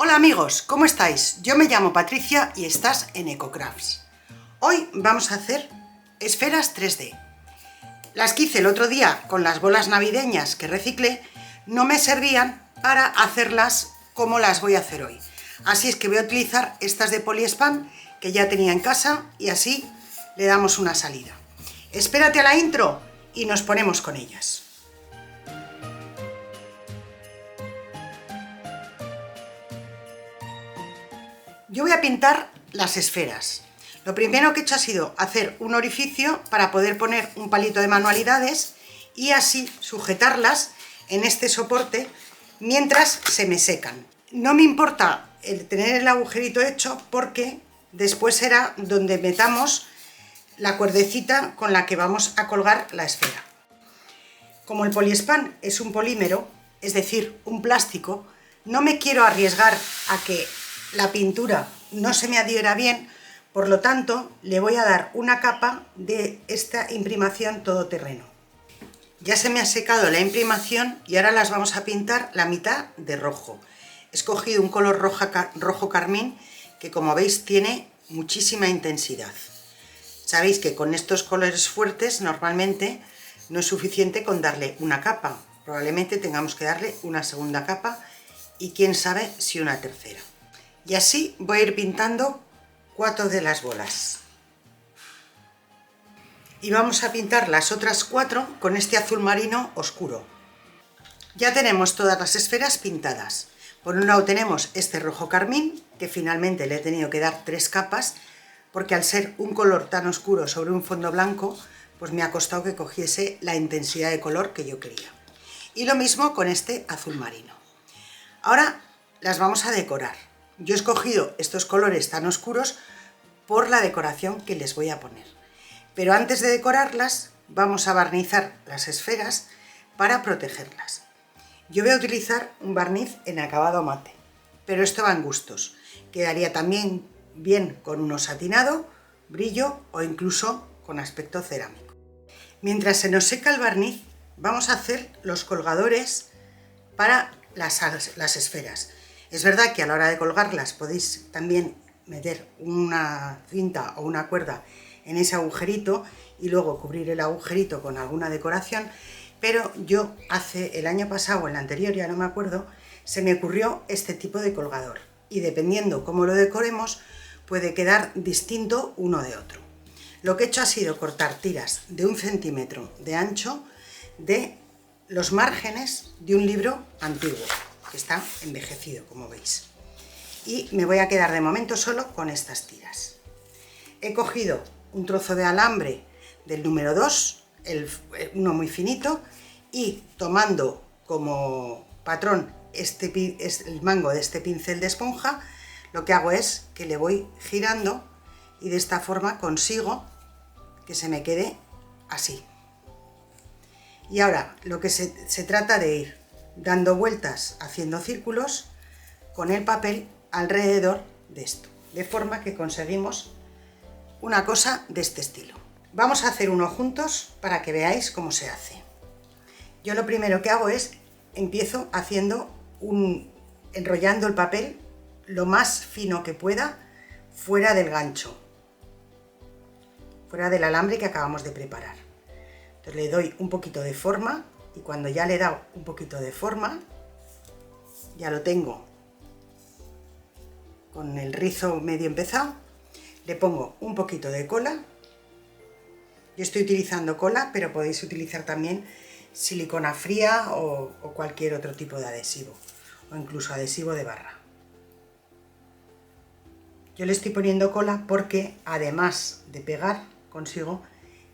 Hola amigos, ¿cómo estáis? Yo me llamo Patricia y estás en EcoCrafts. Hoy vamos a hacer esferas 3D. Las que hice el otro día con las bolas navideñas que reciclé no me servían para hacerlas como las voy a hacer hoy. Así es que voy a utilizar estas de Polispam que ya tenía en casa y así le damos una salida. Espérate a la intro y nos ponemos con ellas. Yo voy a pintar las esferas. Lo primero que he hecho ha sido hacer un orificio para poder poner un palito de manualidades y así sujetarlas en este soporte mientras se me secan. No me importa el tener el agujerito hecho porque después será donde metamos la cuerdecita con la que vamos a colgar la esfera. Como el Polispam es un polímero, es decir, un plástico, no me quiero arriesgar a que la pintura no se me adhiera bien, por lo tanto le voy a dar una capa de esta imprimación todoterreno. Ya se me ha secado la imprimación y ahora las vamos a pintar la mitad de rojo. He escogido un color rojo carmín que, como veis, tiene muchísima intensidad. Sabéis que con estos colores fuertes normalmente no es suficiente con darle una capa, probablemente tengamos que darle una segunda capa y quién sabe si una tercera. Y así voy a ir pintando 4 de las bolas. Y vamos a pintar las otras 4 con este azul marino oscuro. Ya tenemos todas las esferas pintadas. Por un lado tenemos este rojo carmín, que finalmente le he tenido que dar 3 capas, porque al ser un color tan oscuro sobre un fondo blanco, pues me ha costado que cogiese la intensidad de color que yo quería. Y lo mismo con este azul marino. Ahora las vamos a decorar. Yo he escogido estos colores tan oscuros por la decoración que les voy a poner. Pero antes de decorarlas, vamos a barnizar las esferas para protegerlas. Yo voy a utilizar un barniz en acabado mate, pero esto va en gustos. Quedaría también bien con uno satinado, brillo o incluso con aspecto cerámico. Mientras se nos seca el barniz, vamos a hacer los colgadores para las esferas. Es verdad que a la hora de colgarlas podéis también meter una cinta o una cuerda en ese agujerito y luego cubrir el agujerito con alguna decoración, pero yo el año pasado o el anterior, ya no me acuerdo, se me ocurrió este tipo de colgador y dependiendo cómo lo decoremos puede quedar distinto uno de otro. Lo que he hecho ha sido cortar tiras de 1 centímetro de ancho de los márgenes de un libro antiguo que está envejecido, como veis, y me voy a quedar de momento solo con estas tiras. He cogido un trozo de alambre del número 2, uno muy finito, y tomando como patrón el mango de este pincel de esponja, lo que hago es que le voy girando y de esta forma consigo que se me quede así. Y ahora lo que se trata de ir dando vueltas, haciendo círculos con el papel alrededor de esto, de forma que conseguimos una cosa de este estilo. Vamos a hacer uno juntos para que veáis cómo se hace. Yo lo primero que hago es empiezo enrollando el papel lo más fino que pueda fuera del gancho, fuera del alambre que acabamos de preparar. Entonces le doy un poquito de forma y cuando ya le he dado un poquito de forma, ya lo tengo con el rizo medio empezado, le pongo un poquito de cola. Yo estoy utilizando cola, pero podéis utilizar también silicona fría o cualquier otro tipo de adhesivo, o incluso adhesivo de barra. Yo le estoy poniendo cola porque además de pegar, consigo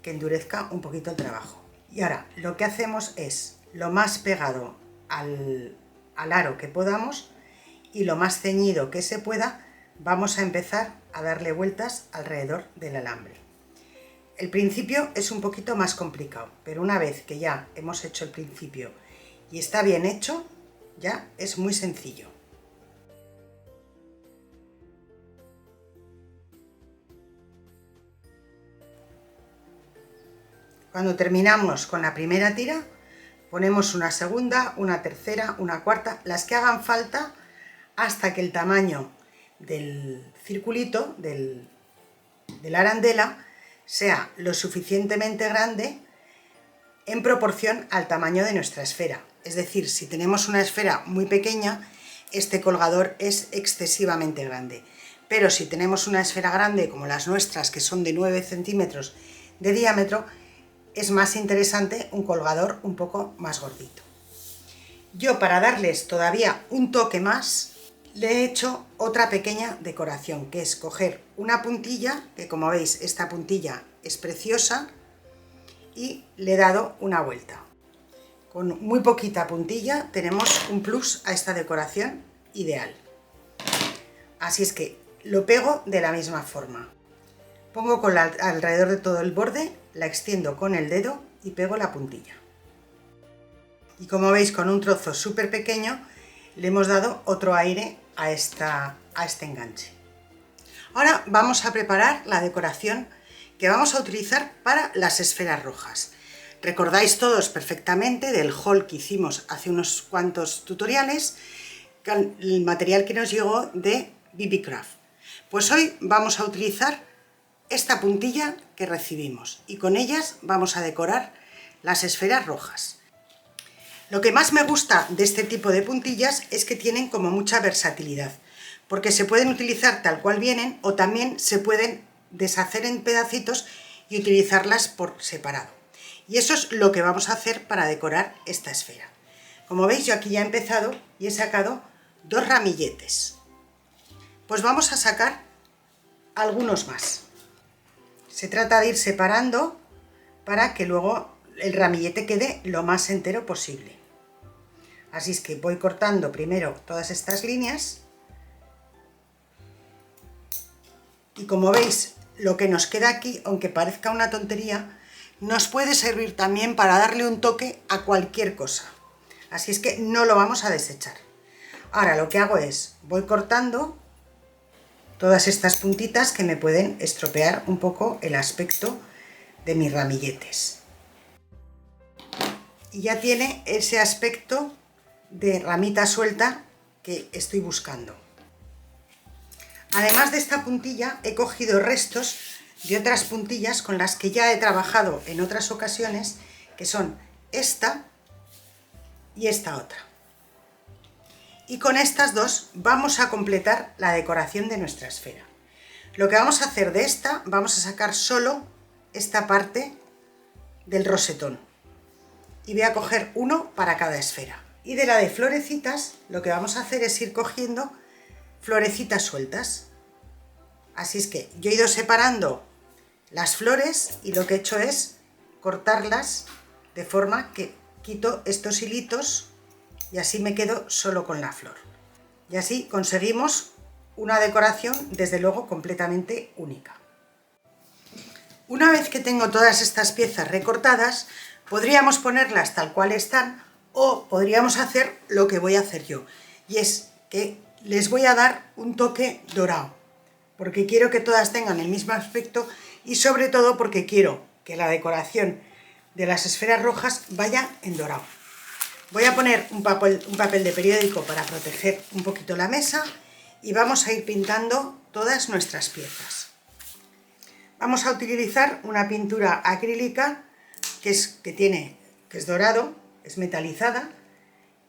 que endurezca un poquito el trabajo. Y ahora lo que hacemos es lo más pegado al aro que podamos y lo más ceñido que se pueda, vamos a empezar a darle vueltas alrededor del alambre. El principio es un poquito más complicado, pero una vez que ya hemos hecho el principio y está bien hecho, ya es muy sencillo. Cuando terminamos con la primera tira, ponemos una segunda, una tercera, una cuarta, las que hagan falta, hasta que el tamaño del circulito, de la arandela, sea lo suficientemente grande en proporción al tamaño de nuestra esfera. Es decir, si tenemos una esfera muy pequeña, este colgador es excesivamente grande. Pero si tenemos una esfera grande como las nuestras, que son de 9 centímetros de diámetro, es más interesante un colgador un poco más gordito. Yo, para darles todavía un toque más, le he hecho otra pequeña decoración, que es coger una puntilla, que como veis esta puntilla es preciosa, y le he dado una vuelta. Con muy poquita puntilla tenemos un plus a esta decoración ideal. Así es que lo pego de la misma forma. Pongo alrededor de todo el borde, la extiendo con el dedo y pego la puntilla. Y como veis, con un trozo súper pequeño le hemos dado otro aire a este enganche. Ahora vamos a preparar la decoración que vamos a utilizar para las esferas rojas. Recordáis todos perfectamente del haul que hicimos hace unos cuantos tutoriales, el material que nos llegó de BB Craft. Pues hoy vamos a utilizar esta puntilla que recibimos y con ellas vamos a decorar las esferas rojas. Lo que más me gusta de este tipo de puntillas es que tienen como mucha versatilidad, porque se pueden utilizar tal cual vienen o también se pueden deshacer en pedacitos y utilizarlas por separado. Y eso es lo que vamos a hacer para decorar esta esfera. Como veis, yo aquí ya he empezado y he sacado 2 ramilletes. Pues vamos a sacar algunos más. Se trata de ir separando para que luego el ramillete quede lo más entero posible. Así es que voy cortando primero todas estas líneas. Y como veis, lo que nos queda aquí, aunque parezca una tontería, nos puede servir también para darle un toque a cualquier cosa. Así es que no lo vamos a desechar. Ahora lo que hago es, voy cortando todas estas puntitas que me pueden estropear un poco el aspecto de mis ramilletes. Y ya tiene ese aspecto de ramita suelta que estoy buscando. Además de esta puntilla, he cogido restos de otras puntillas con las que ya he trabajado en otras ocasiones, que son esta y esta otra. Y con estas dos vamos a completar la decoración de nuestra esfera. Lo que vamos a hacer de esta, vamos a sacar solo esta parte del rosetón. Y voy a coger uno para cada esfera. Y de la de florecitas, lo que vamos a hacer es ir cogiendo florecitas sueltas. Así es que yo he ido separando las flores y lo que he hecho es cortarlas de forma que quito estos hilitos y así me quedo solo con la flor. Y así conseguimos una decoración desde luego completamente única. Una vez que tengo todas estas piezas recortadas, podríamos ponerlas tal cual están o podríamos hacer lo que voy a hacer yo, y es que les voy a dar un toque dorado, porque quiero que todas tengan el mismo aspecto y sobre todo porque quiero que la decoración de las esferas rojas vaya en dorado. Voy a poner un papel de periódico para proteger un poquito la mesa y vamos a ir pintando todas nuestras piezas. Vamos a utilizar una pintura acrílica que es dorado, es metalizada,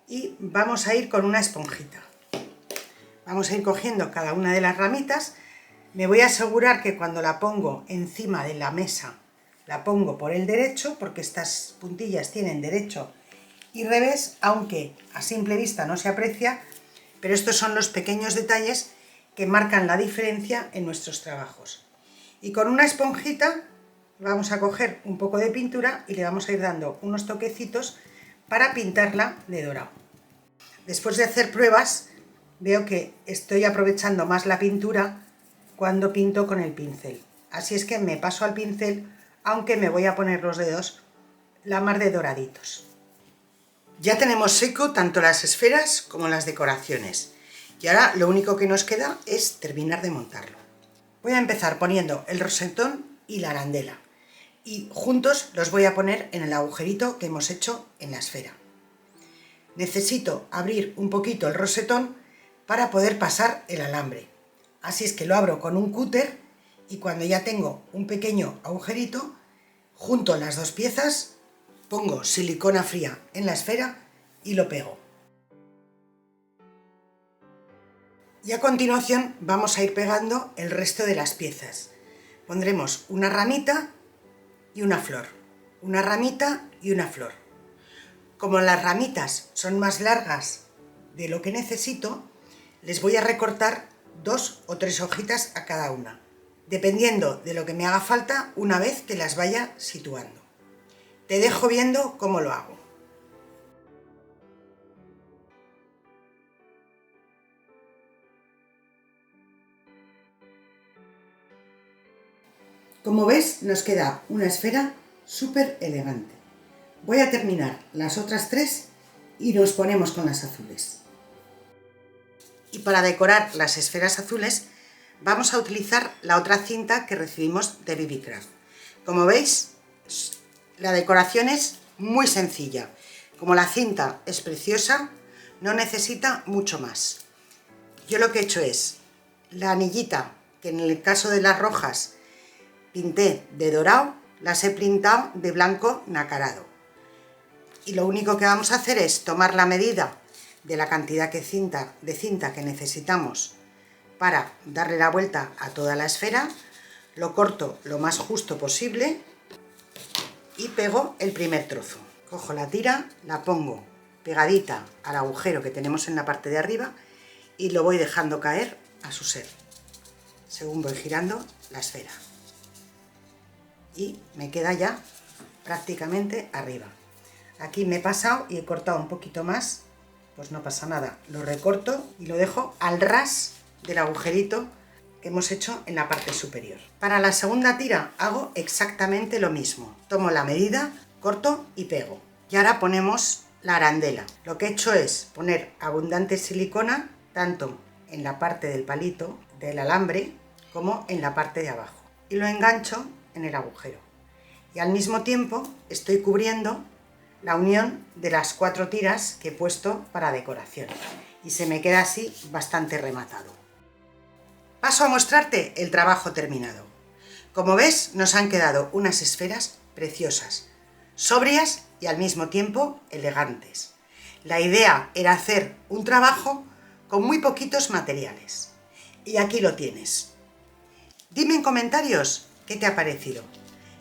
y vamos a ir con una esponjita. Vamos a ir cogiendo cada una de las ramitas. Me voy a asegurar que cuando la pongo encima de la mesa la pongo por el derecho, porque estas puntillas tienen derecho y revés, aunque a simple vista no se aprecia, pero estos son los pequeños detalles que marcan la diferencia en nuestros trabajos. Y con una esponjita vamos a coger un poco de pintura y le vamos a ir dando unos toquecitos para pintarla de dorado. Después de hacer pruebas, veo que estoy aprovechando más la pintura cuando pinto con el pincel. Así es que me paso al pincel, aunque me voy a poner los dedos la mar de doraditos. Ya tenemos seco tanto las esferas como las decoraciones. Y ahora lo único que nos queda es terminar de montarlo. Voy a empezar poniendo el rosetón y la arandela. Y juntos los voy a poner en el agujerito que hemos hecho en la esfera. Necesito abrir un poquito el rosetón para poder pasar el alambre. Así es que lo abro con un cúter y cuando ya tengo un pequeño agujerito, junto las dos piezas, pongo silicona fría en la esfera y lo pego. Y a continuación vamos a ir pegando el resto de las piezas. Pondremos una ramita y una flor, una ramita y una flor. Como las ramitas son más largas de lo que necesito, les voy a recortar 2 o 3 hojitas a cada una, dependiendo de lo que me haga falta una vez que las vaya situando. Te dejo viendo cómo lo hago. Como ves, nos queda una esfera súper elegante. Voy a terminar las otras 3 y nos ponemos con las azules. Y para decorar las esferas azules vamos a utilizar la otra cinta que recibimos de BB Craft. Como veis, la decoración es muy sencilla. Como la cinta es preciosa, no necesita mucho más. Yo lo que he hecho es la anillita, que en el caso de las rojas pinté de dorado, las he pintado de blanco nacarado. Y lo único que vamos a hacer es tomar la medida de la cantidad de cinta que necesitamos para darle la vuelta a toda la esfera, lo corto lo más justo posible y pego el primer trozo. Cojo la tira, la pongo pegadita al agujero que tenemos en la parte de arriba y lo voy dejando caer a su ser, según voy girando la esfera. Y me queda ya prácticamente arriba. Aquí me he pasado y he cortado un poquito más, pues no pasa nada, lo recorto y lo dejo al ras del agujerito que hemos hecho en la parte superior. Para la segunda tira hago exactamente lo mismo, tomo la medida, corto y pego. Y ahora ponemos la arandela. Lo que he hecho es poner abundante silicona tanto en la parte del palito del alambre como en la parte de abajo y lo engancho en el agujero y al mismo tiempo estoy cubriendo la unión de las 4 tiras que he puesto para decoración y se me queda así bastante rematado. Paso a mostrarte el trabajo terminado. Como ves, nos han quedado unas esferas preciosas, sobrias y al mismo tiempo elegantes. La idea era hacer un trabajo con muy poquitos materiales y aquí lo tienes. Dime en comentarios qué te ha parecido.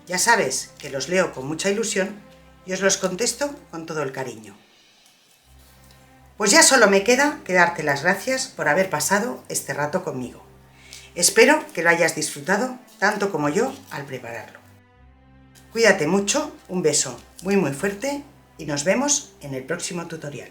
Ya sabes que los leo con mucha ilusión y os los contesto con todo el cariño. Pues ya solo me queda que darte las gracias por haber pasado este rato conmigo. Espero que lo hayas disfrutado tanto como yo al prepararlo. Cuídate mucho, un beso muy fuerte y nos vemos en el próximo tutorial.